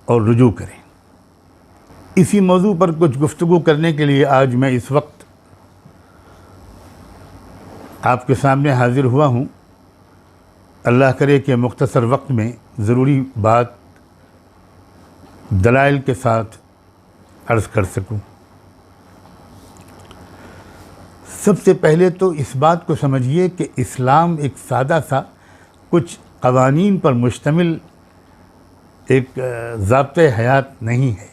और रुजू करें। इसी मौजू पर कुछ गुफ्तगू करने के लिए आज मैं इस वक्त आपके सामने हाज़िर हुआ हूँ। अल्लाह करे कि मुख्तसर वक्त में ज़रूरी बात दलाइल के साथ अर्ज़ कर सकूँ। सबसे पहले तो इस बात को समझिए कि इस्लाम एक सादा सा कुछ क़वानीन पर मुश्तमिल एक ज़ाब्ते हयात नहीं है।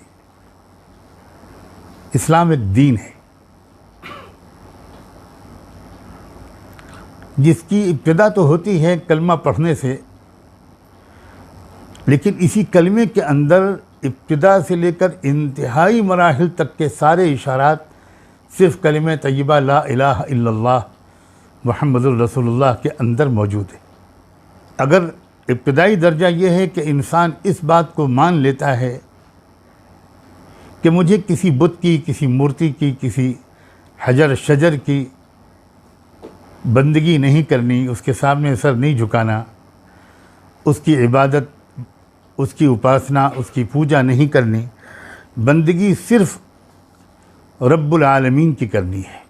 इस्लाम एक दीन है जिसकी इब्तिदा तो होती है कलमा पढ़ने से, लेकिन इसी कलमे के अंदर इब्तिदा से लेकर इंतहाई मराहिल तक के सारे इशारात सिर्फ़ कलिमे तय्यबा ला इलाहा इल्लल्लाह मुहम्मदुर रसूलुल्लाह के अंदर मौजूद है। अगर इब्तिदाई दर्जा ये है कि इंसान इस बात को मान लेता है कि मुझे किसी बुत की, किसी मूर्ति की, किसी हजर शजर की बंदगी नहीं करनी, उसके सामने सर नहीं झुकाना, उसकी इबादत, उसकी उपासना, उसकी पूजा नहीं करनी, बंदगी सिर्फ़ रब्बुल आलमीन की करनी है,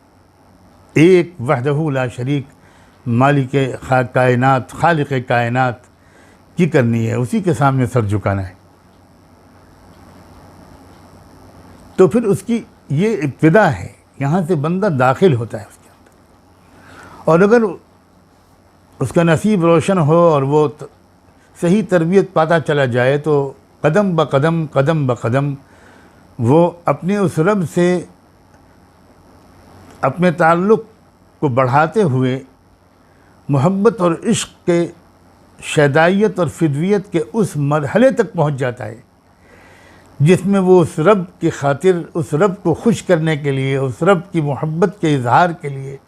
एक वहदहू ला शरीक मालिक कायनात खालिक कायनात की करनी है, उसी के सामने सर झुकाना है। तो फिर उसकी ये इब्तिदा है, यहाँ से बंदा दाखिल होता है उसके अंदर। और अगर उसका नसीब रोशन हो और वो सही तरबियत पाता चला जाए तो कदम ब कदम, कदम ब कदम वो अपने उस रब से अपने ताल्लुक़ को बढ़ाते हुए मोहब्बत और इश्क़ के शैदाइयत और फिदवियत के उस मरहले तक पहुँच जाता है जिसमें वो उस रब की खातिर, उस रब को खुश करने के लिए, उस रब की मोहब्बत के इजहार के लिए,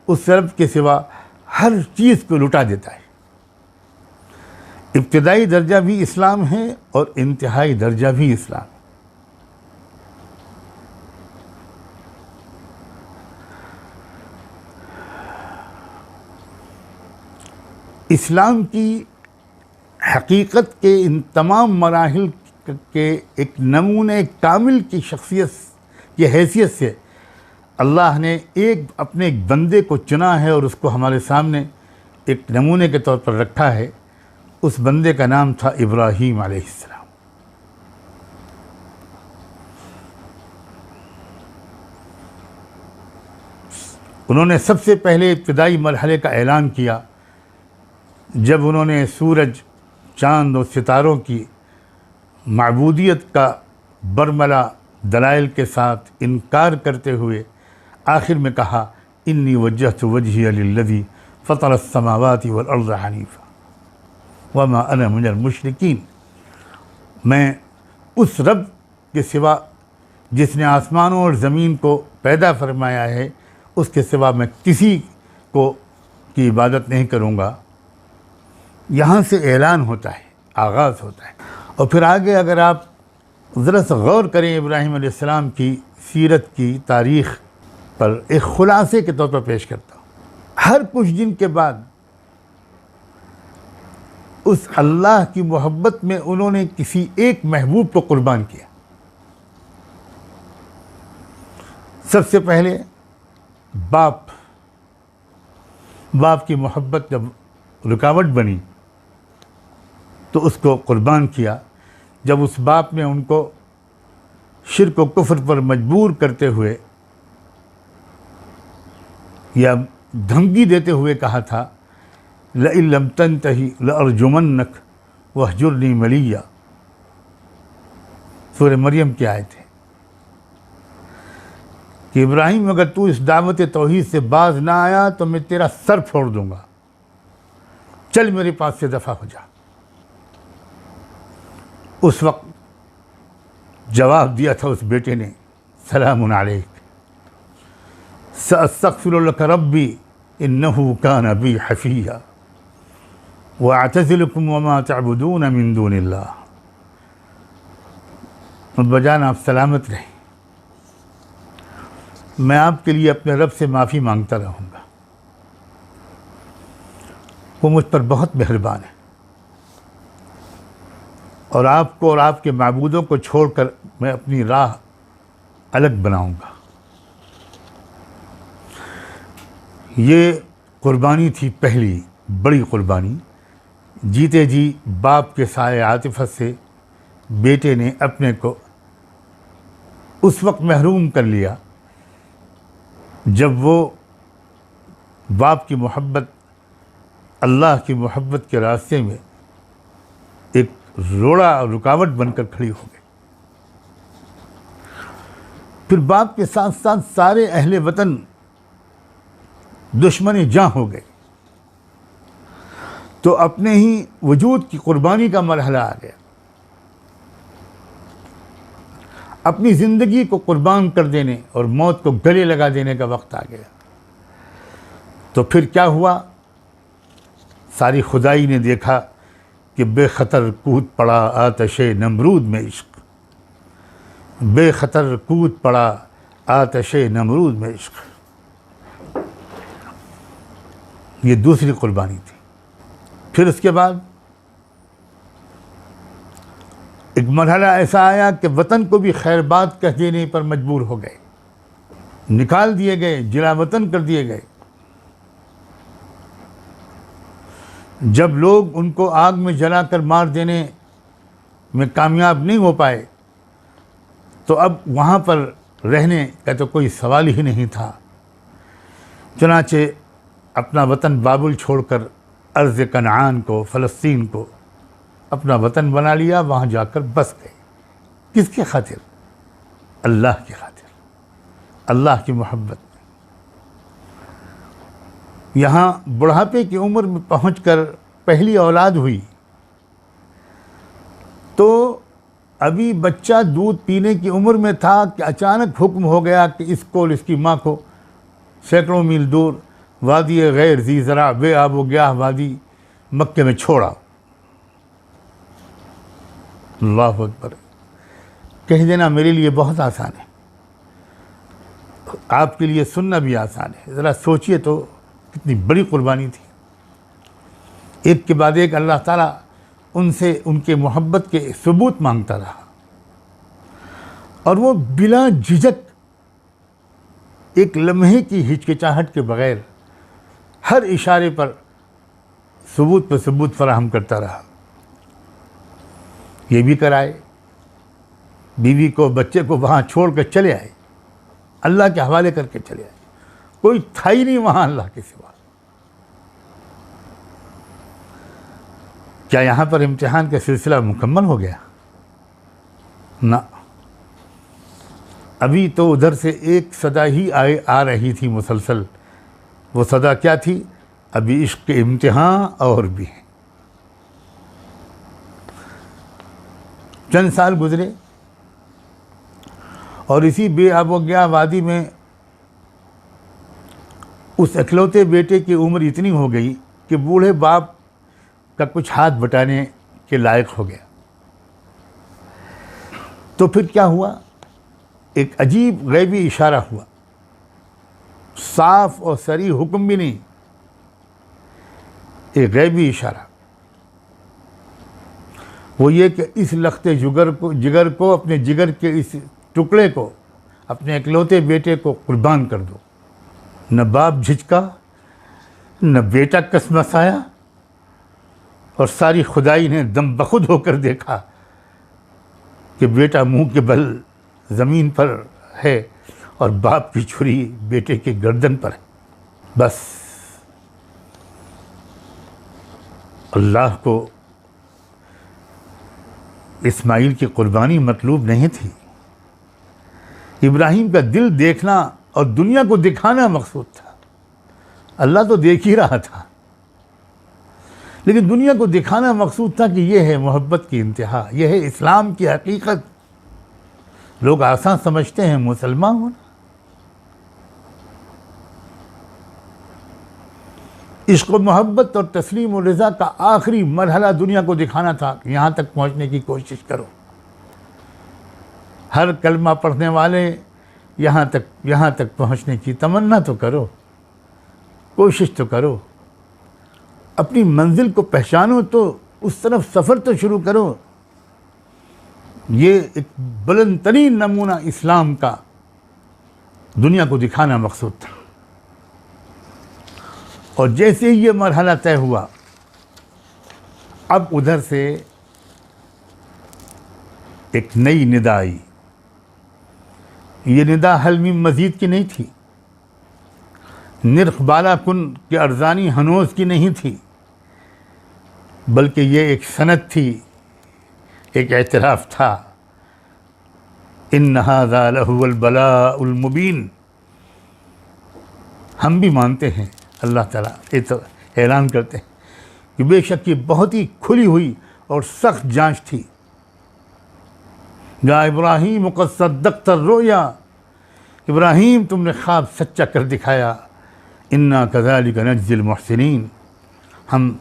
उस रब के सिवा हर चीज़ को लुटा देता है। इब्तिदाई दर्जा भी इस्लाम है और इंतहाई दर्जा भी इस्लाम है। इस्लाम की हकीकत के इन तमाम मराहिल के एक नमूने कामिल की शख्सियत की हैसियत से अल्लाह ने अपने एक बंदे को चुना है और उसको हमारे सामने एक नमूने के तौर पर रखा है। उस बंदे का नाम था इब्राहीम अलैहिस्सलाम। उन्होंने सबसे पहले इब्तिदाई मरहले का ऐलान किया जब उन्होंने सूरज, चाँद और सितारों की माबूदियत का बरमला दलाइल के साथ इनकार करते हुए आखिर में कहा, इन्नी वज्जहतु वजहिया लिल्लज़ी फ़तरस समावाति वल अर्ज़ हनीफ़ा वमा अना मिनल मुशरिकीन। मैं उस रब के सिवा जिसने आसमानों और ज़मीन को पैदा फरमाया है, उसके सिवा मैं किसी को की इबादत नहीं करूँगा। यहाँ से ऐलान होता है, आगाज़ होता है। और फिर आगे अगर आप ज़रा सा गौर करें इब्राहीम अलैहिस्सलाम की सीरत की तारीख़ पर एक ख़ुलासे के तौर पर पेश करता हूँ। हर कुछ दिन के बाद उस अल्लाह की मोहब्बत में उन्होंने किसी एक महबूब को कुर्बान किया। सबसे पहले बाप की मोहब्बत जब रुकावट बनी तो उसको कुर्बान किया। जब उस बाप ने उनको शिर्क व कुफ्र पर मजबूर करते हुए या धमकी देते हुए कहा था, लइन लम तंतही लअरजुमन्नक वहजुरनी मलिया, सूरह मरियम की आयत है कि इब्राहिम अगर तू इस दावत तौहीद से बाज ना आया तो मैं तेरा सर फोड़ दूंगा, चल मेरे पास से दफ़ा हो जा। उस वक्त जवाब दिया था उस बेटे ने, सलामुन अलैक सअस्तग़फिरु लक रब्बी इन्नहु कान बी हफ़िय्या व अअतज़िलुकुम वमा तअबुदून मिन दूनिल्लाह। अब्बाजान आप सलामत रहें, मैं आपके लिए अपने रब से माफ़ी मांगता रहूँगा, वो मुझ पर बहुत मेहरबान है। और आपको और आपके माबूदों को छोड़कर मैं अपनी राह अलग बनाऊंगा। ये कुर्बानी थी पहली बड़ी कुर्बानी। जीते जी बाप के साए आतिफत से बेटे ने अपने को उस वक्त महरूम कर लिया जब वो बाप की मोहब्बत, अल्लाह की मोहब्बत के रास्ते में एक रोड़ा रुकावट बनकर खड़ी हो गई। फिर बाप के साथ साथ सारे अहले वतन दुश्मनी जां हो गए, तो अपने ही वजूद की कुर्बानी का मरहला आ गया। अपनी ज़िंदगी को कुर्बान कर देने और मौत को गले लगा देने का वक्त आ गया। तो फिर क्या हुआ? सारी खुदाई ने देखा कि बेखतर कूद पड़ा आतशे नमरूद में इश्क, बेखतर कूद पड़ा आतशे नमरूद में इश्क। ये दूसरी कुर्बानी थी। फिर उसके बाद एक मरहला ऐसा आया कि वतन को भी खैरबाद कह देने पर मजबूर हो गए, निकाल दिए गए, जिला वतन कर दिए गए। जब लोग उनको आग में जलाकर मार देने में कामयाब नहीं हो पाए तो अब वहाँ पर रहने का तो कोई सवाल ही नहीं था। चुनाचे अपना वतन बाबुल छोड़कर अर्ज़ कनान को, फ़लस्तीन को अपना वतन बना लिया, वहाँ जाकर बस गए। किसके खातिर? अल्लाह की खातिर, अल्लाह की मोहब्बत में। यहाँ बुढ़ापे की उम्र में पहुंचकर पहली औलाद हुई तो अभी बच्चा दूध पीने की उम्र में था कि अचानक हुक्म हो गया कि इसको और इसकी माँ को सैकड़ों मील दूर वादी गैर ज़ी ज़रा बे आबो ग्याह वादी मक्के में छोड़ा। अल्लाहु अकबर। कह देना मेरे लिए बहुत आसान है, आपके लिए सुनना भी आसान है। ज़रा सोचिए तो कितनी बड़ी कुर्बानी थी। एक के बाद एक अल्लाह ताला उनसे उनके मोहब्बत के सबूत मांगता रहा और वो बिला झिझक एक लम्हे की हिचकिचाहट के बग़ैर हर इशारे पर सबूत फराहम करता रहा। ये भी कराए, बीवी को बच्चे को वहाँ छोड़ कर चले आए, अल्लाह के हवाले करके चले आए। कोई था ही नहीं वहाँ अल्लाह के सिवा। क्या यहाँ पर इम्तिहान का सिलसिला मुकम्मल हो गया? ना, अभी तो उधर से एक सदा ही आ रही थी मुसलसल। वो सदा क्या थी? अभी इश्क के इम्तिहान और भी हैं। चंद साल गुजरे और इसी बेआबोग्या वादी में उस इकलौते बेटे की उम्र इतनी हो गई कि बूढ़े बाप का कुछ हाथ बटाने के लायक हो गया। तो फिर क्या हुआ? एक अजीब गैबी इशारा हुआ, साफ और सरी हुक्म भी नहीं, एक गैबी इशारा। वो ये कि इस लख्ते जिगर को अपने जिगर के इस टुकड़े को, अपने इकलौते बेटे को कुर्बान कर दो। न बाप झिझका, न बेटा कसमसाया और सारी खुदाई ने दम बखुद होकर देखा कि बेटा मुंह के बल ज़मीन पर है और बाप की छुरी बेटे के गर्दन पर है। बस अल्लाह को इस्माइल की कुर्बानी मतलूब नहीं थी। इब्राहीम का दिल देखना और दुनिया को दिखाना मकसूद था। अल्लाह तो देख ही रहा था, लेकिन दुनिया को दिखाना मकसूद था कि यह है मोहब्बत की इंतहा, यह है इस्लाम की हकीकत। लोग आसान समझते हैं मुसलमान होना। इश्क व मोहब्बत और तस्लीम और रज़ा का आखिरी मरहला दुनिया को दिखाना था। यहाँ तक पहुँचने की कोशिश करो। हर कलमा पढ़ने वाले यहाँ तक पहुँचने की तमन्ना तो करो, कोशिश तो करो, अपनी मंजिल को पहचानो, तो उस तरफ सफ़र तो शुरू करो। ये एक बुलंद तरीन नमूना इस्लाम का दुनिया को दिखाना मकसूद था। और जैसे ही ये मरहला तय हुआ, अब उधर से एक नई निदा आई। ये निदा हल मीम मजीद की नहीं थी, निर्ख बाला कुन के अर्जानी हनोज की नहीं थी, बल्कि ये एक सनद थी, एक एतराफ़ था। इन हाज़ा लहुवल बलाउल मुबीन। हम भी मानते हैं, अल्लाह ताला ऐलान करते हैं कि बेशक ये बहुत ही खुली हुई और सख्त जांच थी। या इब्राहीम क़द सद्दक़्ता रोया, इब्राहीम तुमने ख्वाब सच्चा कर दिखाया। इन्ना कज़ालिका नज्ज़िल मुहसिनीन, हम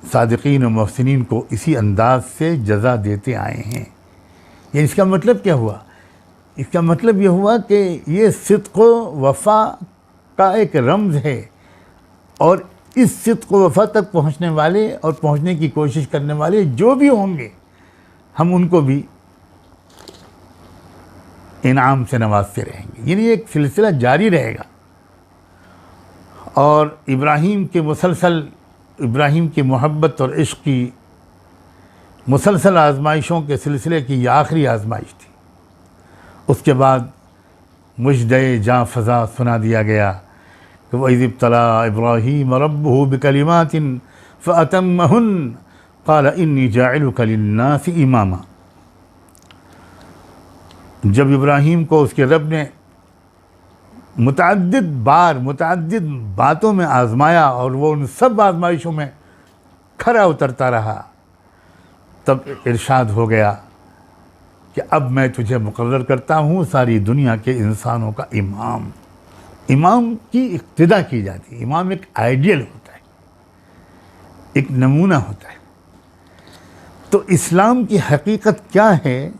सादिक़ीन और मुहसिनीन को इसी अंदाज से जज़ा देते आए हैं। ये इसका मतलब क्या हुआ? इसका मतलब ये हुआ कि ये सिद्क़ व वफ़ा का एक रमज़ है, और इस सिद्क़ व वफ़ा तक पहुँचने वाले और पहुँचने की कोशिश करने वाले जो भी होंगे, हम उनको भी इनाम से नवाजते रहेंगे। यानी एक सिलसिला जारी रहेगा। और इब्राहीम की मोहब्बत और इश्क़ की मुसलसल आज़माइशों के सिलसिले की यह आखिरी आज़माइश थी। उसके बाद मुजदे जाँ फ़ज़ा सुना दिया गया कि वइज़ इब्तला इब्राहीम रब्बुहु बिकलिमातिन फ़अतम्महुन्न क़ाल इन्नी जाइलुका लिन्नासि इमामा। जब इब्राहीम को उसके रब ने मुतअद्दिद बातों में आज़माया और वो उन सब आज़माइशों में खरा उतरता रहा, तब इरशाद हो गया कि अब मैं तुझे मुकर्रर करता हूँ सारी दुनिया के इंसानों का इमाम। इमाम की इक्तिदा की जाती है। इमाम एक आइडियल होता है, एक नमूना होता है। तो इस्लाम की हकीकत क्या है,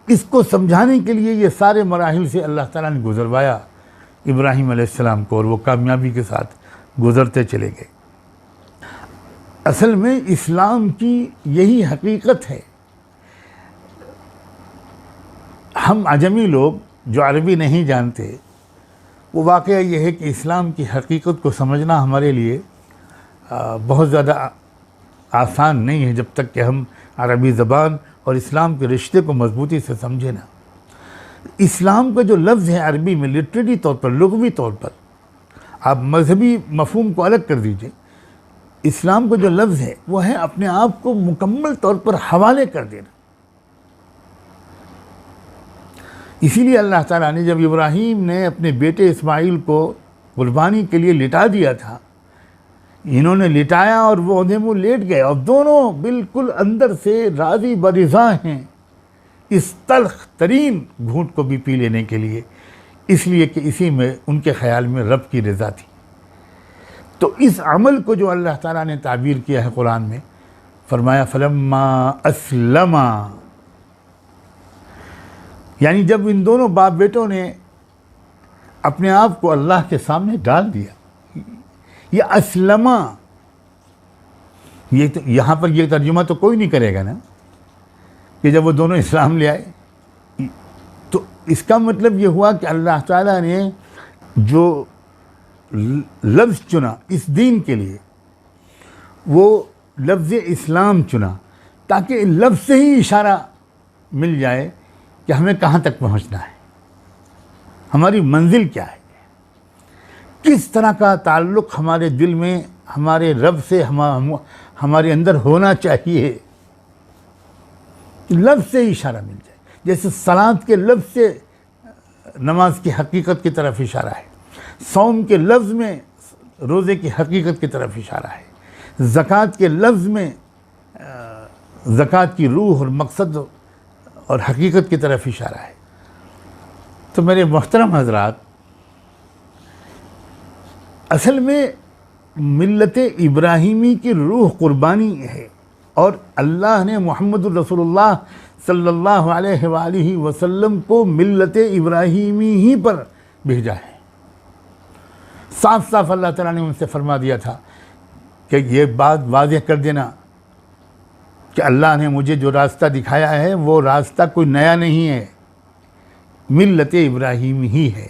इसको समझाने के लिए ये सारे मराहिल से अल्लाह ताला ने गुज़रवाया इब्राहीम अलैहिस्सलाम को, और वो कामयाबी के साथ गुज़रते चले गए। असल में इस्लाम की यही हकीकत है। हम अजमी लोग जो अरबी नहीं जानते, वो वाक़या ये है कि इस्लाम की हकीकत को समझना हमारे लिए बहुत ज़्यादा आसान नहीं है, जब तक कि हम अरबी ज़बान और इस्लाम के रिश्ते को मजबूती से समझे ना। इस्लाम का जो लफ्ज़ है अरबी में, लिटरेरी तौर पर, लुग़वी तौर पर, आप मजहबी मफ़हूम को अलग कर दीजिए, इस्लाम का जो लफ्ज़ है वो है अपने आप को मुकम्मल तौर पर हवाले कर देना। इसीलिए अल्लाह ताला ने जब इब्राहीम ने अपने बेटे इस्माइल को कुर्बानी के लिए लिटा दिया था, इन्होंने लिटाया और वो औंधे मुँह लेट गए, और दोनों बिल्कुल अंदर से राज़ी बरिज़ा हैं इस तल्ख़ तरीन घूंट को भी पी लेने के लिए, इसलिए कि इसी में उनके ख़याल में रब की रज़ा थी। तो इस अमल को जो अल्लाह ताला ने ताबीर किया है कुरान में, फरमाया फलम्मा अस्लमा, यानी जब इन दोनों बाप बेटों ने अपने आप को अल्लाह के सामने डाल दिया। ये अस्लमा, ये तो यहाँ पर ये तर्जुमा तो कोई नहीं करेगा ना कि जब वो दोनों इस्लाम ले आए, तो इसका मतलब ये हुआ कि अल्लाह ताला ने जो लफ्ज़ चुना इस दीन के लिए, वो लफ्ज़ इस्लाम चुना, ताकि लफ्ज़ से ही इशारा मिल जाए कि हमें कहाँ तक पहुँचना है, हमारी मंजिल क्या है, किस तरह का ताल्लुक़ हमारे दिल में हमारे रब से हमारे अंदर होना चाहिए। लफ्ज़ से ही इशारा मिल जाए। जैसे सलात के लफ्ज़ से नमाज की हकीकत की तरफ इशारा है, सौम के लफ्ज़ में रोज़े की हकीकत की तरफ इशारा है, ज़कात के लफ्ज़ में ज़कात की रूह और मकसद और हकीकत की तरफ इशारा है। तो मेरे मोहतरम हज़रात, असल में मिल्लत इब्राहीमी की रूह कुर्बानी है, और अल्लाह ने मुहम्मदुर रसूलुल्लाह सल्लल्लाहु अलैहि वसल्लम को मिल्लत इब्राहीमी ही पर भेजा है। साफ साफ अल्लाह ताला ने उनसे फरमा दिया था कि ये बात वाज़ेह कर देना कि अल्लाह ने मुझे जो रास्ता दिखाया है वो रास्ता कोई नया नहीं है, मिल्लत इब्राहीम ही है।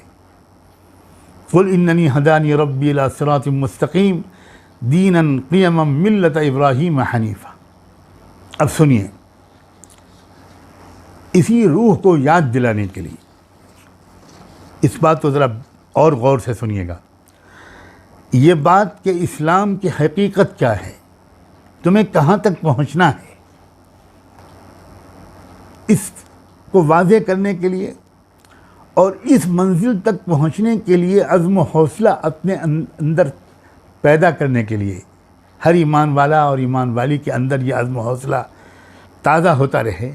कुल इन्ननी हदानी रब्बी इला सिरातिम मुस्तकीम दीनन क़ियमम मिल्लत इब्राहीम हनीफ़ा। अब सुनिए, इसी रूह को याद दिलाने के लिए इस बात को ज़रा और गौर से सुनिएगा। ये बात कि इस्लाम की हकीकत क्या है, तुम्हें कहाँ तक पहुँचना है, इसको वाज़े करने के लिए और इस मंजिल तक पहुँचने के लिए अज़्म हौसला अपने अंदर पैदा करने के लिए हर ईमान वाला और ईमान वाली के अंदर ये अज़्म हौसला ताज़ा होता रहे,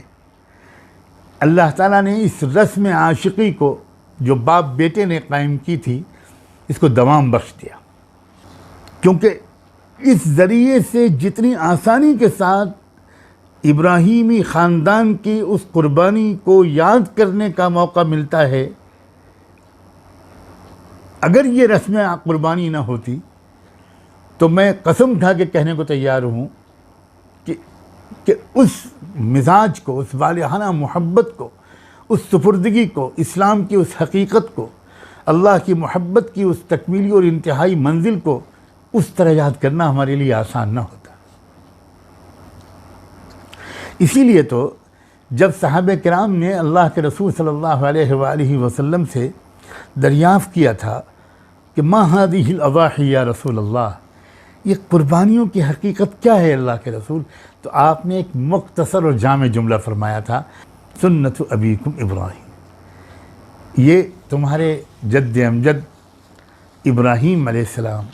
अल्लाह ताला ने इस रस्म आशिकी को जो बाप बेटे ने कायम की थी, इसको दवाम बख्श दिया। क्योंकि इस ज़रिए से जितनी आसानी के साथ इब्राहीमी ख़ानदान की उस कुर्बानी को याद करने का मौका मिलता है, अगर ये रस्म कुर्बानी ना होती तो मैं कसम उठा के कहने को तैयार हूँ कि उस मिजाज को, उस वालिहाना मोहब्बत को, उस सुपुर्दगी को, इस्लाम की उस हकीकत को, अल्लाह की मोहब्बत की उस तकमीली और इंतहाई मंजिल को उस तरह याद करना हमारे लिए आसान ना होता। इसीलिए तो जब सहाबे किराम ने अल्लाह के रसूल सल्लल्लाहु अलैहि वसल्लम से दरियाफ़्त किया था कि मा हादिहिल अज़ाही या रसूल अल्लाह, ये कुर्बानियों की हकीकत क्या है अल्लाह के रसूल, तो आपने एक मुख्तसर और जामे जुमला फरमाया था, सुन्नतु अबीकुम इब्राहीम, ये तुम्हारे जद्द अमजद इब्राहीम अलैहिस्सलाम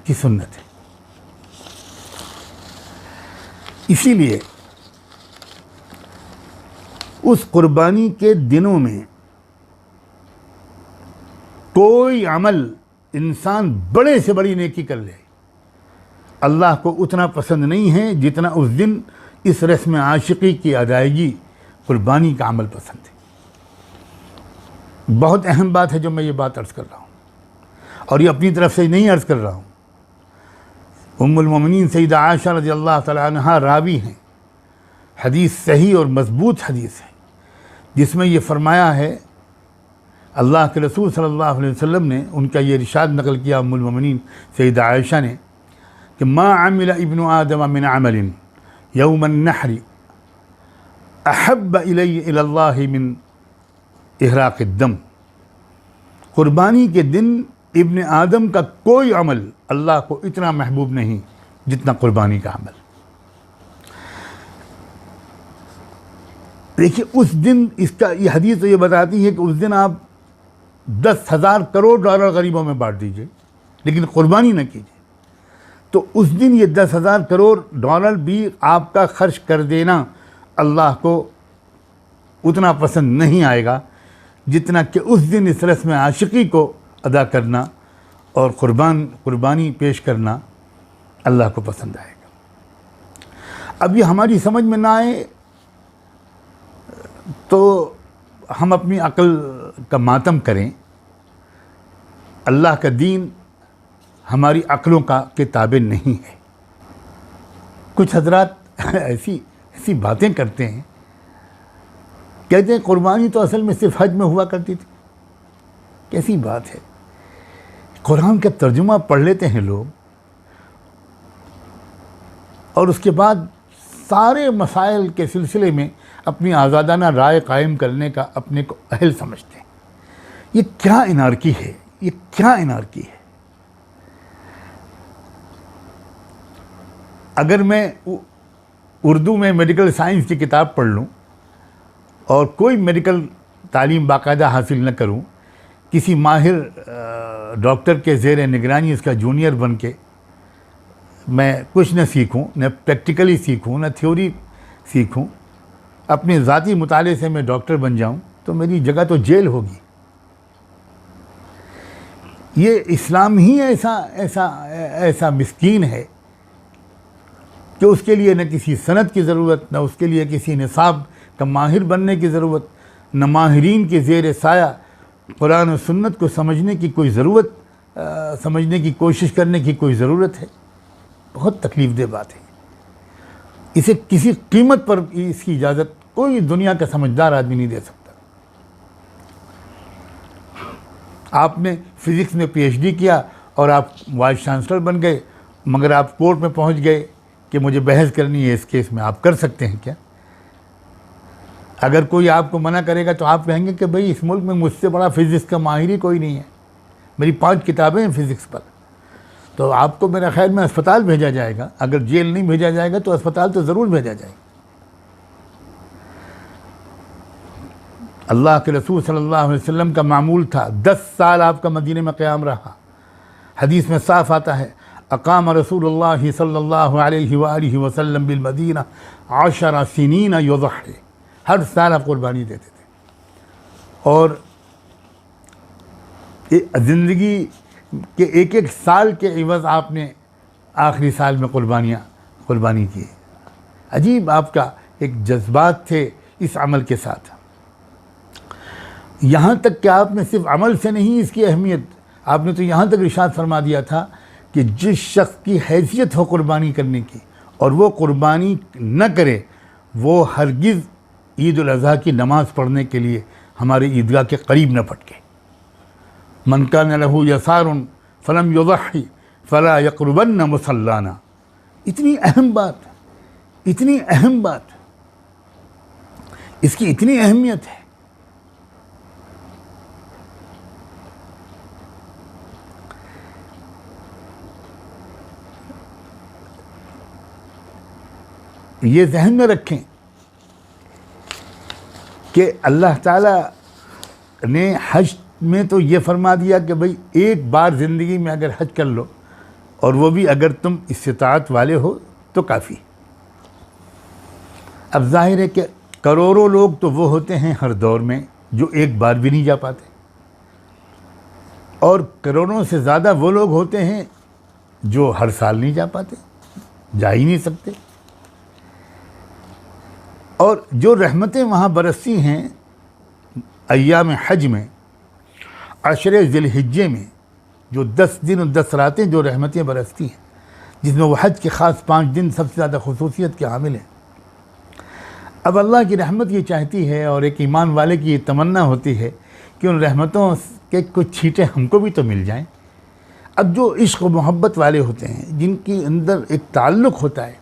की सुन्नत है। इसीलिए उस कुर्बानी के दिनों में कोई अमल इंसान बड़े से बड़ी नेकी कर ले, अल्लाह को उतना पसंद नहीं है जितना उस दिन इस रस्म आशिकी की अदायगी कुर्बानी का अमल पसंद है। बहुत अहम बात है जो मैं ये बात अर्ज़ कर रहा हूँ, और ये अपनी तरफ से नहीं अर्ज़ कर रहा हूँ। उम्मुल मोमिनीन सैयदा आयशा रज़ियल्लाहु तआला अन्हा रावी हैं, हदीस सही और मज़बूत हदीस है, जिसमें ये फरमाया है, अल्लाह के रसूल सल्लल्लाहु अलैहि वसल्लम ने उनका ये इरशाद नकल किया उम्मुल मोमिनीन सैयदा आयशा ने कि मा अमिला इब्नु आदम मिन अमलिन यौमन नहरी अहब्ब इलैहि इलल्लाहि मिन इहराक़ दम। कुर्बानी के दिन इब्न आदम का कोई अमल अल्लाह को इतना महबूब नहीं जितना कुर्बानी का अमल। देखिए उस दिन, इसका ये हदीस तो ये बताती है कि उस दिन आप 10,000 करोड़ डॉलर गरीबों में बांट दीजिए, लेकिन कुर्बानी न कीजिए, तो उस दिन ये 10,000 करोड़ डॉलर भी आपका खर्च कर देना अल्लाह को उतना पसंद नहीं आएगा जितना कि उस दिन इस रस्म आशिकी को अदा करना और कुर्बानी पेश करना अल्लाह को पसंद आएगा। अब ये हमारी समझ में ना आए तो हम अपनी अक्ल का मातम करें। अल्लाह का दीन हमारी अक्लों के ताबे नहीं है। कुछ हजरात ऐसी बातें करते हैं, कहते हैं कुर्बानी तो असल में सिर्फ हज में हुआ करती थी। कैसी बात है, कुरान का तर्जुमा पढ़ लेते हैं लोग और उसके बाद सारे मसाइल के सिलसिले में अपनी आज़ादाना राय कायम करने का अपने को अहल समझते हैं। ये क्या इनारकी है, ये क्या इनारकी है। अगर मैं उर्दू में मेडिकल साइंस की किताब पढ़ लूँ और कोई मेडिकल तालीम बाकायदा हासिल न करूँ, किसी माहिर डॉक्टर के ज़ेर निगरानी इसका जूनियर बन के मैं कुछ न सीखूं, न प्रैक्टिकली सीखूं, न थ्योरी सीखूं, अपने ज़ाती मुताले से मैं डॉक्टर बन जाऊं, तो मेरी जगह तो जेल होगी। ये इस्लाम ही ऐसा मिस्कीन है कि उसके लिए न किसी सनद की ज़रूरत, न उसके लिए किसी निसाब का माहिर बनने की ज़रूरत, न माहिरीन के ज़ेर साया कुरान और सुन्नत को समझने की कोई ज़रूरत, समझने की कोशिश करने की कोई ज़रूरत है। बहुत तकलीफ़ दे बात है। इसे किसी कीमत पर इसकी इजाज़त कोई दुनिया का समझदार आदमी नहीं दे सकता। आपने फिज़िक्स में पीएचडी किया और आप वाइस चांसलर बन गए, मगर आप कोर्ट में पहुंच गए कि मुझे बहस करनी है इस केस में। आप कर सकते हैं क्या? अगर कोई आपको मना करेगा तो आप कहेंगे कि भाई इस मुल्क में मुझसे बड़ा फिज़िक्स का माहिर ही कोई नहीं है, मेरी 5 किताबें हैं फिज़िक्स पर। तो आपको मेरा ख्याल में अस्पताल भेजा जाएगा। अगर जेल नहीं भेजा जाएगा तो अस्पताल तो ज़रूर भेजा जाएगा। अल्लाह के रसूल सल्लल्लाहु अलैहि वसल्लम का मामूल था, 10 साल आपका मदीने में क़याम रहा। हदीस में साफ़ आता है, अक़ाम रसूलुल्लाह सल्लल्लाहु अलैहि वसल्लम बिल मदीना 10 सिनीन युज़ही। हर साल आप कुर्बानी देते थे और ज़िंदगी के एक एक साल के इवज़ आपने आखिरी साल में कुर्बानी की। अजीब आपका एक जज्बात थे इस अमल के साथ। यहाँ तक कि आपने सिर्फ अमल से नहीं इसकी अहमियत, आपने तो यहाँ तक इरशाद फरमा दिया था कि जिस शख्स की हैसियत हो कुर्बानी करने की और वो कुर्बानी न करे, वो हरगिज़ ईद उल अज़हा की नमाज़ पढ़ने के लिए हमारे ईदगाह के करीब न फटके। मन कान लहू यसारुन फलम युज़ही फला यक़रबन्न मुसल्लाना। इतनी अहम बात, इतनी अहम बात, इसकी इतनी अहमियत है। ये ज़हन में रखें कि अल्लाह ताला ने हज में तो ये फरमा दिया कि भाई एक बार ज़िंदगी में अगर हज कर लो, और वो भी अगर तुम इस्तिताअत वाले हो तो काफ़ी। अब जाहिर है कि करोड़ों लोग तो वो होते हैं हर दौर में जो एक बार भी नहीं जा पाते, और करोड़ों से ज़्यादा वो लोग होते हैं जो हर साल नहीं जा पाते, जा ही नहीं सकते। और जो रहमतें वहाँ बरसती हैं अय्याम हज में, अशरे ज़िलहिज्जे में, जो 10 दिन और 10 रातें जो रहमतें बरसती हैं, जिसमें वो हज के ख़ास 5 दिन सबसे ज़्यादा खुसूसियत के हामिल हैं। अब अल्लाह की रहमत ये चाहती है और एक ईमान वाले की ये तमन्ना होती है कि उन रहमतों के कुछ छींटे हमको भी तो मिल जाएं। अब जो इश्क़ और मोहब्बत वाले होते हैं, जिनके अंदर एक ताल्लुक़ होता है,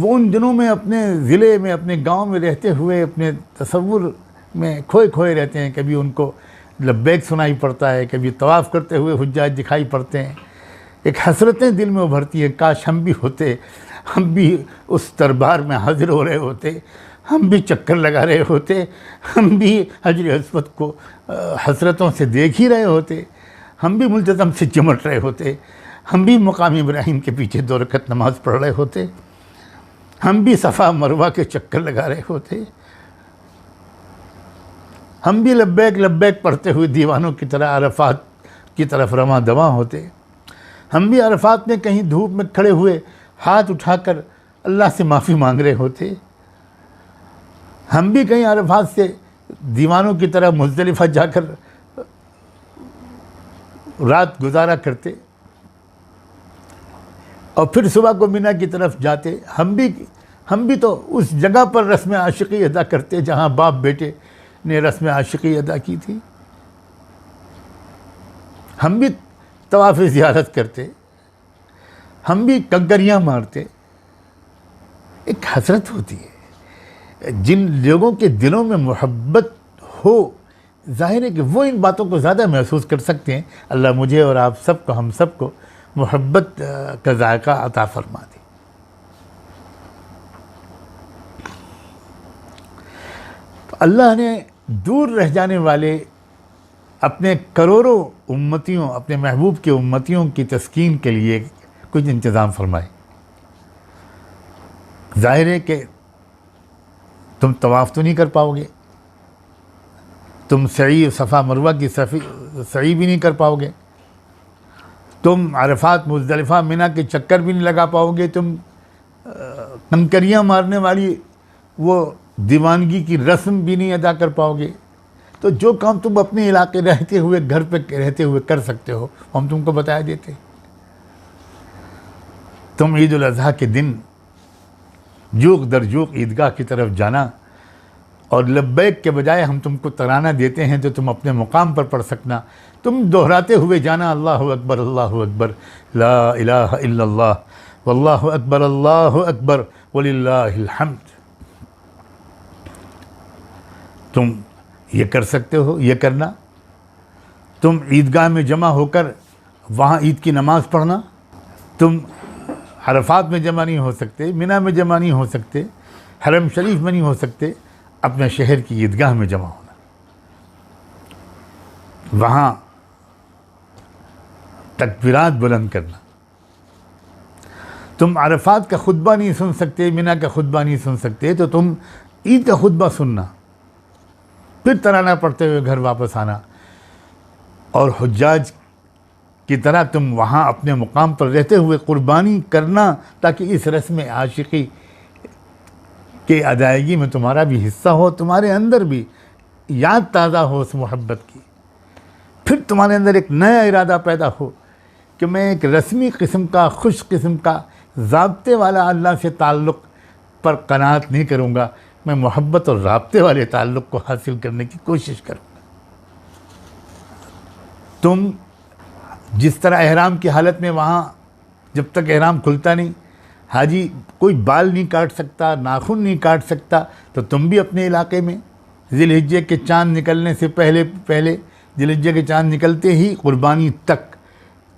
वो उन दिनों में अपने ज़िले में, अपने गांव में रहते हुए अपने तसव्वुर में खोए खोए रहते हैं। कभी उनको लब्बैक सुनाई पड़ता है, कभी तवाफ़ करते हुए हुज्जाज दिखाई पड़ते हैं। एक हसरतें दिल में उभरती हैं, काश हम भी होते, हम भी उस दरबार में हाजिर हो रहे होते, हम भी चक्कर लगा रहे होते, हम भी हजर अस्वद को हसरतों से देख ही रहे होते, हम भी मुल्तज़म से चिमट रहे होते, हम भी मकाम इब्राहिम के पीछे 2 रकत नमाज़ पढ़ रहे होते, हम भी सफ़ा मरवा के चक्कर लगा रहे होते, हम भी लब्बैक लब्बैक पढ़ते हुए दीवानों की तरह अरफात की तरफ रवां दवां होते, हम भी अरफात में कहीं धूप में खड़े हुए हाथ उठाकर अल्लाह से माफ़ी मांग रहे होते, हम भी कहीं अरफात से दीवानों की तरह मुज़दलिफ़ा जाकर रात गुजारा करते और फिर सुबह को मिना की तरफ जाते। हम भी तो उस जगह पर रस्म आशिकी अदा करते जहाँ बाप बेटे ने रस्म आशिकी अदा की थी। हम भी तवाफ़ ज़ियारत करते, हम भी कंकरियाँ मारते। एक हसरत होती है। जिन लोगों के दिलों में मोहब्बत हो, ज़ाहिर है कि वो इन बातों को ज़्यादा महसूस कर सकते हैं। अल्लाह मुझे और आप सबको, हम सबको मोहब्बत का जायका अता फरमा दे। तो अल्लाह ने दूर रह जाने वाले अपने करोड़ों उम्मतियों, अपने महबूब के उम्मतियों की तस्कीन के लिए कुछ इंतज़ाम फरमाए। ज़ाहिर है कि तुम तवाफ़ तो नहीं कर पाओगे, तुम सई सफ़ा मरवा की सई भी नहीं कर पाओगे, तुम अरफात मुज़दलिफ़ा मिना के चक्कर भी नहीं लगा पाओगे, तुम कंकरियाँ मारने वाली वो दीवानगी की रस्म भी नहीं अदा कर पाओगे। तो जो काम तुम अपने इलाके रहते हुए, घर पे रहते हुए कर सकते हो, हम तुमको बता देते। तुम ईद उल अज़हा के दिन जूक दर जूक ईदगाह की तरफ जाना, और लब्बैक के बजाय हम तुमको तराना देते हैं तो तुम अपने मुकाम पर पढ़ सकना, तुम दोहराते हुए जाना अल्लाहु अकबर ला इलाहा इल्लल्लाह वल्लाहु अकबर वलिल्लाहिल हम्द। तुम ये कर सकते हो, ये करना। तुम ईदगाह में जमा होकर वहाँ ईद की नमाज़ पढ़ना। तुम अरफात में जमा नहीं हो सकते, मिना में जमा नहीं हो सकते, हरम शरीफ में नहीं हो सकते, अपने शहर की ईदगाह में जमा होना। वहाँ तकबीरात बुलंद करना। तुम अरफात का खुतबा नहीं सुन सकते, मिना का खुतबा नहीं सुन सकते, तो तुम ईद का खुतबा सुनना, फिर तराना पढ़ते हुए घर वापस आना, और हुज्जाज की तरह तुम वहाँ अपने मुकाम पर रहते हुए कुर्बानी करना, ताकि इस रस्म आशिकी के अदायगी में तुम्हारा भी हिस्सा हो, तुम्हारे अंदर भी याद ताज़ा हो उस मोहब्बत की। फिर तुम्हारे अंदर एक नया इरादा पैदा हो कि मैं एक रस्मी किस्म का, खुश किस्म का, ज़ाब्ते वाला अल्लाह से ताल्लुक़ पर कनात नहीं करूँगा, मैं मोहब्बत और राब्ते वाले ताल्लुक़ को हासिल करने की कोशिश करूँगा। तुम जिस तरह एहराम की हालत में वहाँ जब तक एहराम खुलता नहीं, हाजी कोई बाल नहीं काट सकता, नाखून नहीं काट सकता, तो तुम भी अपने इलाके में ज़िलहिज्जे के चाँद निकलने से पहले ज़िलहिज्जे के चाँद निकलते ही कुर्बानी तक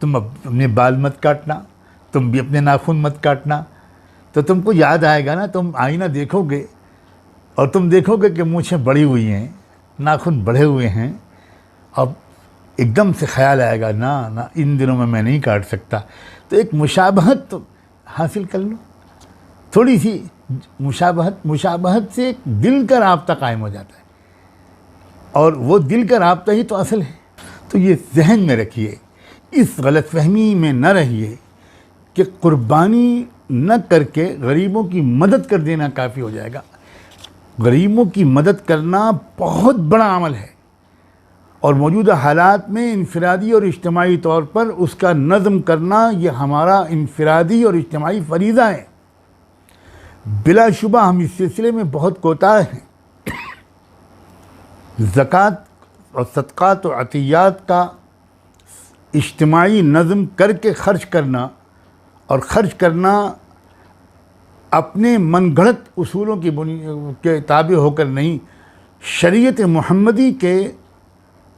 तुम अपने बाल मत काटना, तुम भी अपने नाखून मत काटना। तो तुमको याद आएगा ना, तुम आईना देखोगे और तुम देखोगे कि मूंछें बड़ी हुई हैं, नाखून बढ़े हुए हैं, अब एकदम से ख्याल आएगा ना इन दिनों में मैं नहीं काट सकता। तो एक मुशाबहत तो हासिल कर लो, थोड़ी सी मुशाबहत से एक दिल का राब्ता कायम हो जाता है, और वो दिल का राब्ता ही तो असल है। तो ये जहन में रखिए, इस गलतफहमी में न रहिए कि कुर्बानी न करके गरीबों की मदद कर देना काफ़ी हो जाएगा। गरीबों की मदद करना बहुत बड़ा अमल है, और मौजूदा हालात में इनफरादी और इज्तिमाई तौर पर उसका नज़म करना ये हमारा इनफरादी और इज्तिमाई फ़रीज़ा है। बिलाशुबा हम इस सिलसिले में बहुत कोताह हैं। ज़कात और सदक़ात और अतियात का इज्तिमाई नज़म करके ख़र्च करना, और ख़र्च करना अपने मनगढ़ंत उसूलों की के ताबे होकर नहीं, शरीयत मुहम्मदी के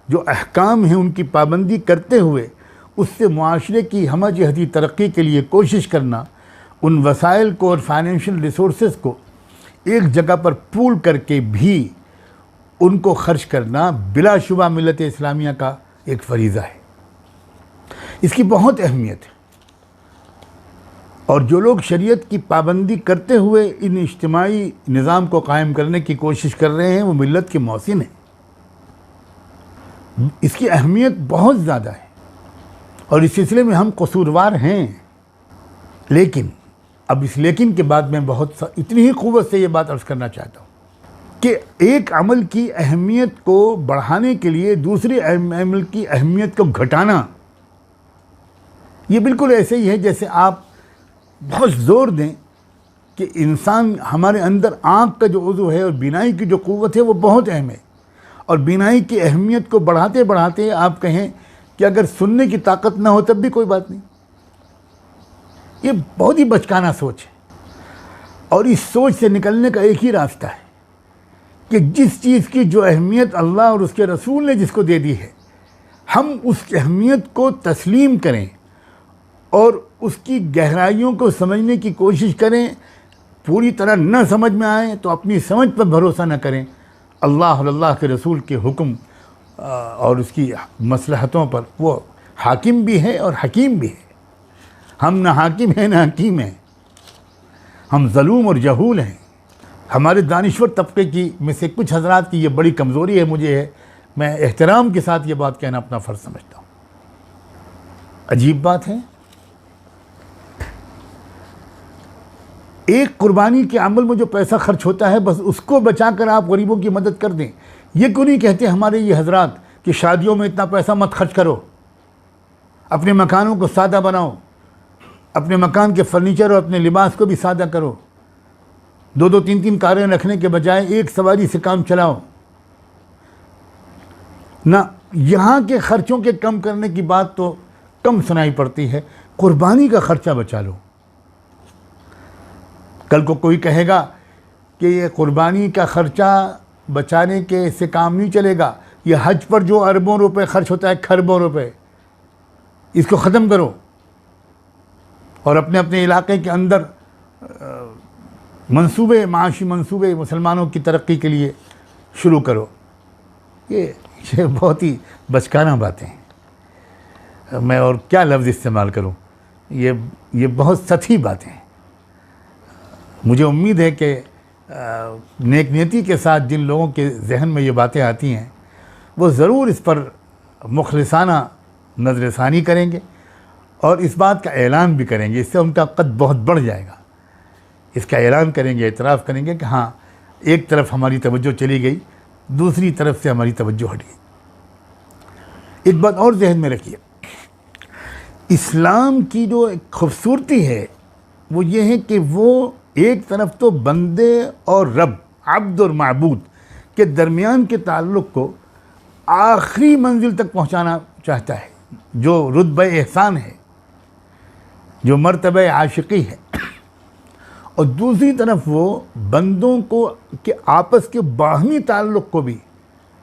जो अहकाम हैं उनकी पाबंदी करते हुए उससे मुआशरे की हमजहती तरक्की के लिए कोशिश करना, उन वसाइल को और फाइनेंशियल रिसोर्सेज को एक जगह पर पूल करके भी उनको खर्च करना बिलाशुबा मिल्लत इस्लामिया का एक फ़रीज़ा है। इसकी बहुत अहमियत है, और जो लोग शरीयत की पाबंदी करते हुए इन इज्तिमाई निज़ाम को कायम करने की कोशिश कर रहे हैं वो मिल्लत के मौसिन हैं। इसकी अहमियत बहुत ज़्यादा है, और इस सिलसिले में हम कसूरवार हैं। लेकिन अब इस लेकिन के बाद मैं इतनी ही क़ुव्वत से ये बात अर्ज़ करना चाहता हूँ कि एक अमल की अहमियत को बढ़ाने के लिए दूसरे अमल की अहमियत को घटाना, ये बिल्कुल ऐसे ही है जैसे आप बहुत ज़ोर दें कि इंसान, हमारे अंदर आँख का जो उज़्व है और बीनाई की जो क़ुव्वत है वो बहुत अहम है, और बीनाई की अहमियत को बढ़ाते बढ़ाते आप कहें कि अगर सुनने की ताकत ना हो तब भी कोई बात नहीं। ये बहुत ही बचकाना सोच है, और इस सोच से निकलने का एक ही रास्ता है कि जिस चीज़ की जो अहमियत अल्लाह और उसके रसूल ने जिसको दे दी है, हम उस अहमियत को तस्लीम करें और उसकी गहराइयों को समझने की कोशिश करें। पूरी तरह न समझ में आए तो अपनी समझ पर भरोसा न करें, अल्लाह और अल्लाह के रसूल के हुक्म और उसकी मसलहतों पर वो हाकिम भी है और हकीम भी है। हम न हाकिम हैं न हकीम हैं, हम ज़लूम और जहूल हैं। हमारे दानिश्वर तबके की में से कुछ हज़रात की ये बड़ी कमज़ोरी है, मुझे है, मैं एहतराम के साथ ये बात कहना अपना फ़र्ज़ समझता हूँ। अजीब बात है, एक कुर्बानी के अमल में जो पैसा खर्च होता है बस उसको बचाकर आप गरीबों की मदद कर दें। ये क्यों नहीं कहते हमारे ये हजरात कि शादियों में इतना पैसा मत खर्च करो, अपने मकानों को सादा बनाओ, अपने मकान के फर्नीचर और अपने लिबास को भी सादा करो, दो दो तीन तीन कारें रखने के बजाय एक सवारी से काम चलाओ ना। यहाँ के खर्चों के कम करने की बात तो कम सुनाई पड़ती है, कुर्बानी का खर्चा बचा लो। कल को कोई कहेगा कि ये कुर्बानी का खर्चा बचाने के से काम नहीं चलेगा, ये हज पर जो अरबों रुपए खर्च होता है, खरबों रुपए, इसको ख़त्म करो और अपने अपने इलाके के अंदर मंसूबे, माशी मंसूबे मुसलमानों की तरक्की के लिए शुरू करो। ये बहुत ही बचकाना बातें हैं, मैं और क्या लफ्ज़ इस्तेमाल करूं, ये बहुत सतही बातें हैं। मुझे उम्मीद है कि नेक नीयती के साथ जिन लोगों के जहन में ये बातें आती हैं वो ज़रूर इस पर मुखलिसाना नज़रसानी करेंगे और इस बात का ऐलान भी करेंगे। इससे उनका कद बहुत बढ़ जाएगा। इसका ऐलान करेंगे, एतराफ़ करेंगे कि हाँ, एक तरफ हमारी तवज्जो चली गई, दूसरी तरफ से हमारी तवज्जो हट गई। एक बात और जहन में रखिए, इस्लाम की जो एक खूबसूरती है वो ये है कि वो एक तरफ तो बंदे और रब, अब्द और माबूद के दरमियान के ताल्लुक़ को आखिरी मंजिल तक पहुंचाना चाहता है, जो रुतबा एहसान है, जो मर्तबा आशिकी है, और दूसरी तरफ वो बंदों को के आपस के बाहमी ताल्लुक़ को भी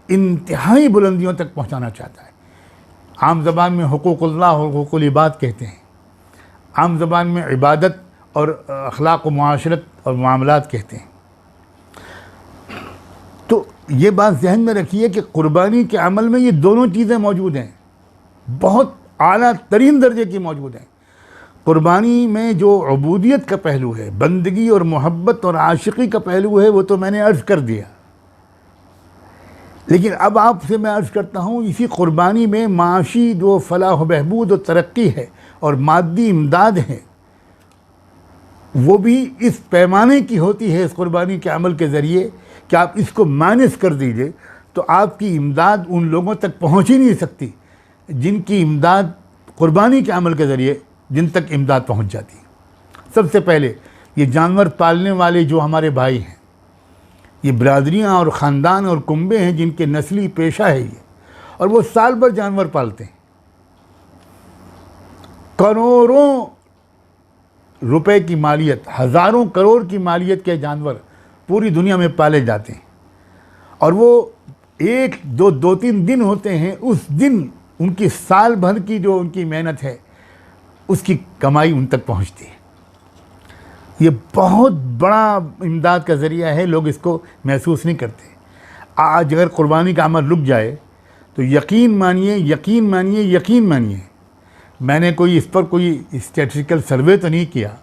इंतहाई बुलंदियों तक पहुंचाना चाहता है। आम ज़बान में हुकूकुल्लाह और हुकूकुल इबाद कहते हैं, आम ज़बान में इबादत और अखलाक व मुआशरत और मामलात कहते हैं। तो ये बात जहन में रखिए कि कुर्बानी के अमल में ये दोनों चीज़ें मौजूद हैं, बहुत आला तरीन दर्जे की मौजूद हैं। कुर्बानी में जो उबूदियत का पहलू है, बंदगी और मोहब्बत और आशिकी का पहलू है, वो तो मैंने अर्ज़ कर दिया। लेकिन अब आपसे मैं अर्ज़ करता हूँ, इसी कुर्बानी में माशी जो फलाह बहबूद और तरक्की है और मादी इमदाद है, वो भी इस पैमाने की होती है, इस कुर्बानी के अमल के ज़रिए कि आप इसको माइनस कर दीजिए तो आपकी इमदाद उन लोगों तक पहुँच ही नहीं सकती जिनकी इमदाद कुर्बानी के अमल के ज़रिए जिन तक इमदाद पहुँच जाती है। सबसे पहले ये जानवर पालने वाले जो हमारे भाई हैं, ये बरादरियाँ और ख़ानदान और कुंबे हैं जिनके नस्ली पेशा है ये, और वो साल भर जानवर पालते हैं। करोड़ों रुपए की मालियत, हज़ारों करोड़ की मालियत के जानवर पूरी दुनिया में पाले जाते हैं, और वो एक दो तीन दिन होते हैं, उस दिन उनकी साल भर की जो उनकी मेहनत है उसकी कमाई उन तक पहुंचती है। ये बहुत बड़ा इमदाद का ज़रिया है, लोग इसको महसूस नहीं करते। आज अगर कुर्बानी का अमल रुक जाए तो यकीन मानिए, मैंने कोई इस पर कोई स्टैटिस्टिकल सर्वे तो नहीं किया,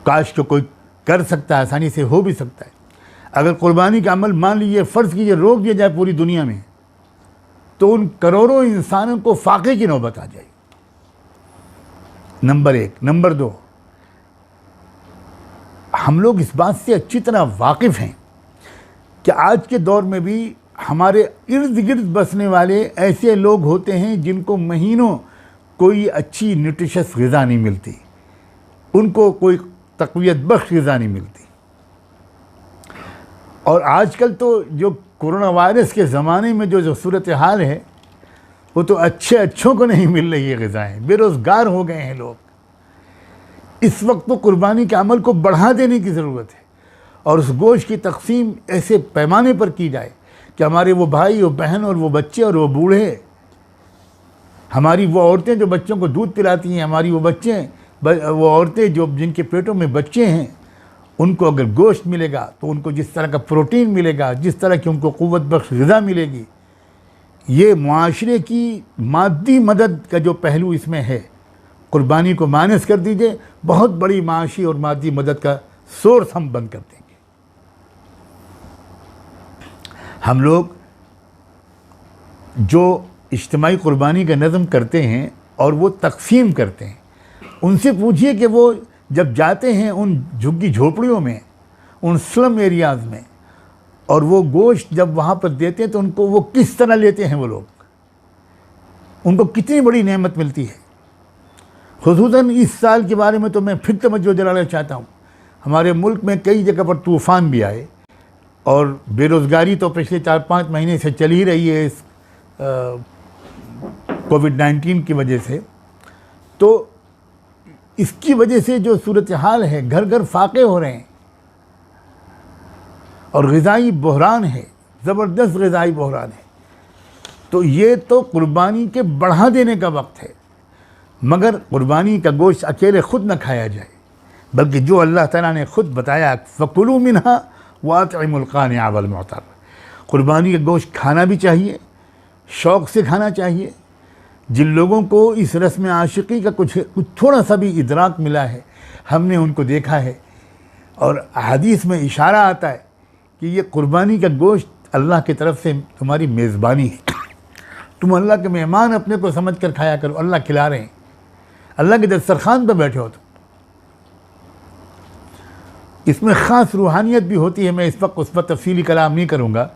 काश तो कोई कर सकता है, आसानी से हो भी सकता है। अगर कुर्बानी का अमल मान लीजिए, फ़र्ज़ कीजिए, रोक दिया जाए पूरी दुनिया में, तो उन करोड़ों इंसानों को फाके की नौबत आ जाएगी। नंबर एक। नंबर दो, हम लोग इस बात से अच्छी तरह वाकिफ़ हैं कि आज के दौर में भी हमारे इर्द गिर्द बसने वाले ऐसे लोग होते हैं जिनको महीनों कोई अच्छी न्यूट्रिशस ग़िज़ा नहीं मिलती, उनको कोई तक़वियत बख्श ग़िज़ा नहीं मिलती। और आजकल तो जो कोरोना वायरस के ज़माने में जो सूरत हाल है, वो तो अच्छों को नहीं मिल रही है ग़िज़ाएँ, बेरोज़गार हो गए हैं लोग। इस वक्त तो कुर्बानी के अमल को बढ़ा देने की ज़रूरत है और उस गोश्त की तकसीम ऐसे पैमाने पर की जाए कि हमारे वो भाई और बहन और वो बच्चे और वो बूढ़े, हमारी वो औरतें जो बच्चों को दूध पिलाती हैं, हमारी वो औरतें जो जिनके पेटों में बच्चे हैं, उनको अगर गोश्त मिलेगा तो उनको जिस तरह का प्रोटीन मिलेगा, जिस तरह की उनको क़ुव्वत बख्श ग़िज़ा मिलेगी, ये मुआशरे की मादी मदद का जो पहलू इसमें है, कुर्बानी को माइनस कर दीजिए, बहुत बड़ी माशी और मादी मदद का सोर्स हम बंद कर देंगे। हम लोग जो इज्तिमाई कुर्बानी का नज़म करते हैं और वो तकसीम करते हैं, उनसे पूछिए कि वो जब जाते हैं उन झुग्गी झोपड़ियों में, उन स्लम एरियाज़ में, और वो गोश्त जब वहाँ पर देते हैं तो उनको वो किस तरह लेते हैं, वो लोग, उनको कितनी बड़ी नेमत मिलती है। खुसूसन इस साल के बारे में तो मैं फिर तवज्जो दिलाना चाहता हूँ। हमारे मुल्क में कई जगह पर तूफ़ान भी आए और बेरोज़गारी तो पिछले 4-5 महीने से चल ही रही है इस कोविड-19 की वजह से। तो इसकी वजह से जो सूरत हाल है, घर घर फाके हो रहे हैं और ग़िज़ाई बहरान है, ज़बरदस्त ग़िज़ाई बहरान है। तो ये तो कुर्बानी के बढ़ा देने का वक्त है, मगर कुर्बानी का गोश्त अकेले ख़ुद न खाया जाए, बल्कि जो अल्लाह ताला ने ख़ुद बताया फ़कुलू मिन्हा वातिमुल क़ानिअ वल मुअतर, कुर्बानी का गोश्त खाना भी चाहिए, शौक़ से खाना चाहिए। जिन लोगों को इस रस्म आशिकी का कुछ थोड़ा सा भी इदराक मिला है, हमने उनको देखा है और हदीस में इशारा आता है कि ये कुर्बानी का गोश्त अल्लाह की तरफ से तुम्हारी मेज़बानी है, तुम अल्लाह के मेहमान अपने को समझ कर खाया करो। अल्लाह खिला रहे हैं, अल्लाह के दस्तरखान पर बैठे हो तुम। इसमें ख़ास रूहानियत भी होती है। मैं इस वक्त उस पर तफसीली कलाम नहीं करूँगा,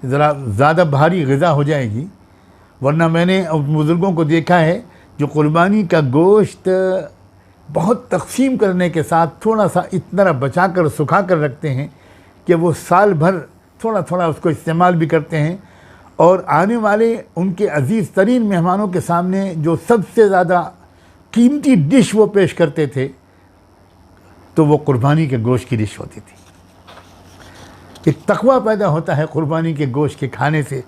ज़रा ज़्यादा भारी ग़िज़ा हो जाएगी, वरना मैंने बुज़ुर्गों को देखा है जो कुर्बानी का गोश्त बहुत तक़सीम करने के साथ थोड़ा सा इतना बचा कर सुखा कर रखते हैं कि वो साल भर थोड़ा थोड़ा उसको इस्तेमाल भी करते हैं और आने वाले उनके अज़ीज़ तरीन मेहमानों के सामने जो सबसे ज़्यादा कीमती डिश वो पेश करते थे, तो वो कुर्बानी के गोश्त की डिश होती थी। एक तक़वा पैदा होता है कुर्बानी के गोश्त के खाने से,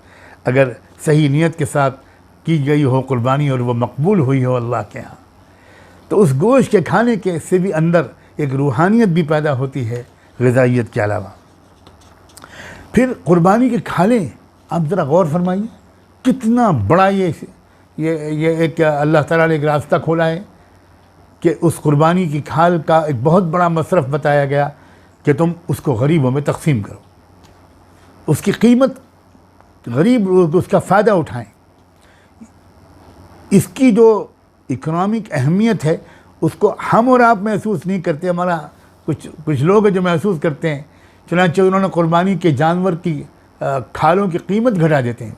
अगर सही नीयत के साथ की गई हो कुर्बानी और वो मकबूल हुई हो अल्लाह के यहाँ, तो उस गोश्त के खाने के से भी अंदर एक रूहानियत भी पैदा होती है ग़िज़ाइयत के अलावा। फिर कुर्बानी के खाने, आप ज़रा गौर फरमाइए कितना बड़ा ये एक अल्लाह ताला ने एक रास्ता खोला है कि उस कुर्बानी की खाल का एक बहुत बड़ा मसरफ़ बताया गया कि तुम उसको गरीबों में तक़सीम करो, उसकी कीमत गरीब उसका फ़ायदा उठाएं। इसकी जो इकोनॉमिक अहमियत है उसको हम और आप महसूस नहीं करते, हमारा कुछ लोग हैं जो महसूस करते हैं, चुनांचे उन्होंने कुर्बानी के जानवर की खालों की कीमत घटा देते हैं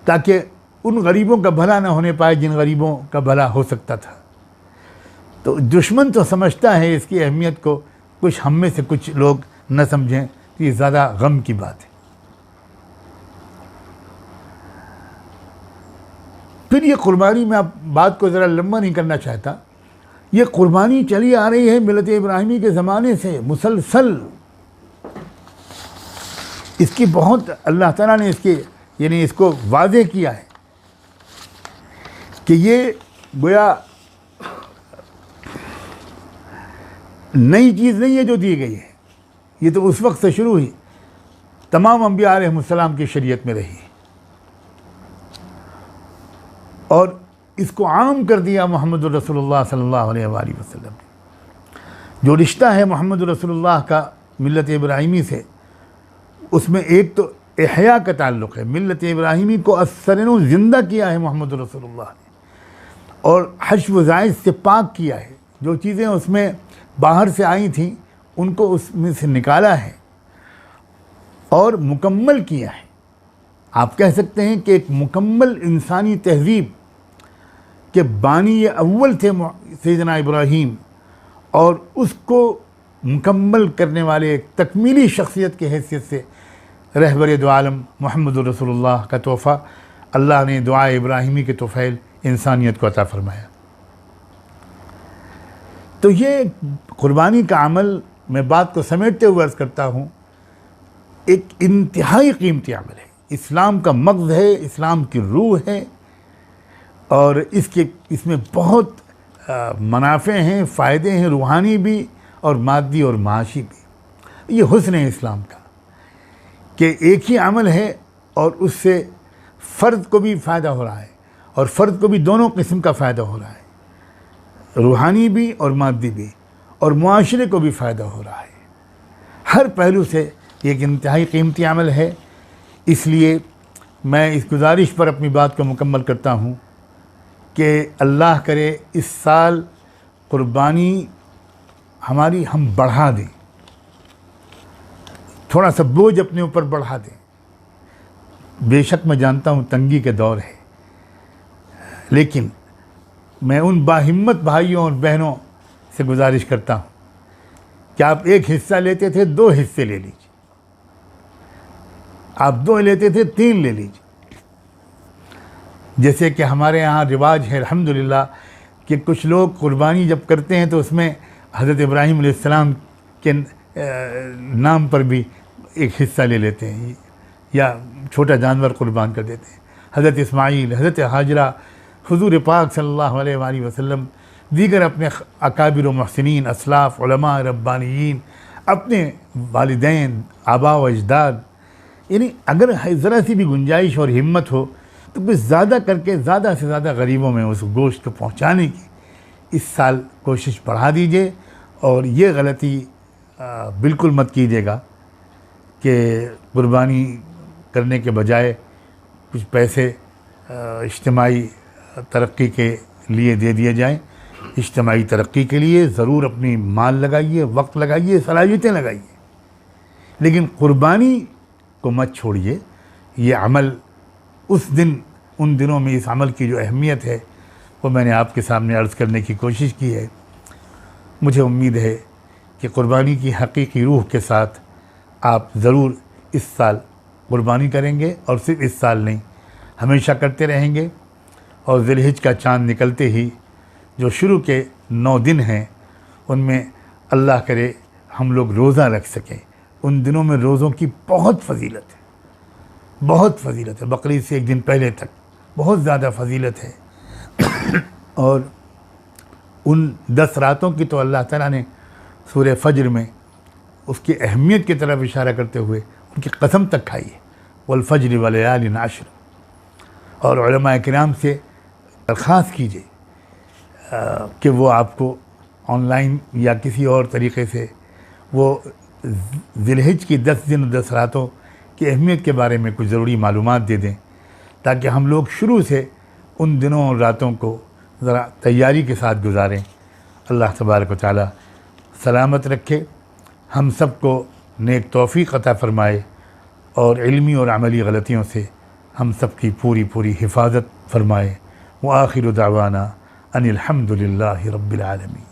ताकि उन गरीबों का भला ना होने पाए जिन गरीबों का भला हो सकता था। तो दुश्मन तो समझता है इसकी अहमियत को, कुछ हम में से कुछ लोग न समझें तो ये ज़्यादा गम की बात है। फिर ये कुर्बानी, मैं अब बात को ज़रा लंबा नहीं करना चाहता, ये कुर्बानी चली आ रही है मिलत इब्राहिमी के ज़माने से मुसलसल। इसकी बहुत अल्लाह ताला ने इसको वाज़े किया है कि ये गोया नई चीज़ नहीं है जो दी गई है, ये तो उस वक्त से शुरू हुई, तमाम अंबिया अलैहिस्सलाम की शरीयत में रही और इसको आम कर दिया मोहम्मद रसूलुल्लाह सल्लल्लाहु अलैहि वसल्लम ने। जो रिश्ता है मोहम्मद रसूलुल्लाह का मिल्लत इब्राहिमी से, उसमें एक तो इहया का ताल्लुक़ है, मिल्लत इब्राहिमी को असरनो ज़िंदा किया है मोहम्मद रसूलुल्लाह ने और हश्व व ज़ाइद से पाक किया है। जो चीज़ें उसमें बाहर से आई थीं उनको उसमें से निकाला है और मुकम्मल किया है। आप कह सकते हैं कि एक मुकम्मल इंसानी तहज़ीब के बानी अव्वल थे सैयदना इब्राहीम और उसको मुकम्मल करने वाले एक तकमीली शख्सियत की हैसियत से रहबर दो आलम मोहम्मद रसूलुल्लाह का तोहफ़ा अल्लाह ने दुआ इब्राहिमी के तोफ़ैल इंसानियत को अता फ़रमाया। तो ये कुर्बानी का अमल, मैं बात को समेटते हुए अर्ज़ करता हूँ, एक इंतहाई कीमती अमल है, इस्लाम का मग़ज़ है, इस्लाम की रूह है और इसमें बहुत मनाफ़े हैं, फ़ायदे हैं, रूहानी भी और मादी और माशी भी। ये हुस्न है इस्लाम का कि एक ही अमल है और उससे फ़र्द को भी फ़ायदा हो रहा है और फ़र्द को भी दोनों किस्म का फ़ायदा हो रहा है, रूहानी भी और मादी भी, और मुआशरे को भी फ़ायदा हो रहा है। हर पहलू से एक इंतहाई कीमती अमल है। इसलिए मैं इस गुजारिश पर अपनी बात को मुकम्मल करता हूँ कि अल्लाह करे इस साल कुर्बानी हमारी हम बढ़ा दें, थोड़ा सा बोझ अपने ऊपर बढ़ा दें। बेशक मैं जानता हूँ तंगी के दौर है, लेकिन मैं उन बाहिम्मत भाइयों और बहनों से गुजारिश करता हूँ कि आप एक हिस्सा लेते थे 2 हिस्से ले लीजिए, आप 2 लेते थे 3 ले लीजिए। जैसे कि हमारे यहाँ रिवाज है अल्हम्दुलिल्लाह कि कुछ लोग कुर्बानी जब करते हैं तो उसमें हज़रत इब्राहीम अलैहिस्सलाम के नाम पर भी एक हिस्सा ले लेते हैं या छोटा जानवर कुर्बान कर देते हैं। हज़रत इस्माईल, हज़रत हाजरा, हुज़ूर पाक सल्लल्लाहु अलैहि वसल्लम, दीगर अपने अकाबिर व मुहसिनीन, असलाफ़, उलमा, रब्बानियीन, अपने वालिदैन, आबा व अजदाद, यानी अगर ज़रा सी भी गुंजाइश और हिम्मत हो तो कुछ ज़्यादा करके ज़्यादा से ज़्यादा गरीबों में उस गोश्त को पहुँचाने की इस साल कोशिश बढ़ा दीजिए। और ये गलती बिल्कुल मत कीजिएगा कि कुर्बानी करने के बजाय कुछ पैसे इज्तिमाई तरक्की के लिए दे दिए जाएं। इज्तिमाई तरक्की के लिए ज़रूर अपनी माल लगाइए, वक्त लगाइए, सलाहियतें लगाइए, लेकिन कुर्बानी को मत छोड़िए। ये अमल उस दिन, उन दिनों में इस अमल की जो अहमियत है वो मैंने आपके सामने अर्ज़ करने की कोशिश की है। मुझे उम्मीद है कि कुर्बानी की हकीकी रूह के साथ आप ज़रूर इस साल कुर्बानी करेंगे, और सिर्फ इस साल नहीं, हमेशा करते रहेंगे। और ज़िलहिज का चाँद निकलते ही जो शुरू के 9 दिन हैं उनमें अल्लाह करे हम लोग रोज़ा रख सकें। उन दिनों में रोज़ों की बहुत फजीलत है, बहुत फजीलत है। बकरीद से 1 दिन पहले तक बहुत ज़्यादा फजीलत है। और उन 10 रातों की तो अल्लाह ताला ने सूरह फज्र में उसकी अहमियत की तरफ इशारा करते हुए उनकी कसम तक खाई है, वल फज्र व लयालिन अश्र। और उलमा किराम से दरख्वास्त कीजिए कि वो आपको ऑनलाइन या किसी और तरीक़े से वो ज़िलहिज की 10 दिन 10 रातों की अहमियत के बारे में कुछ ज़रूरी मालूमात दे दें, ताकि हम लोग शुरू से उन दिनों और रातों को ज़रा तैयारी के साथ गुजारें। अल्लाह तबारक व तआला सलामत रखे, हम सब को नेक तौफ़ीक़ अता फ़रमाए और इल्मी और अमली गलतियों से हम सब की पूरी पूरी हिफाजत फ़रमाए। व आखिरु दावाना अनिल हम्दुलिल्लाहि रब्बिल आलमीन।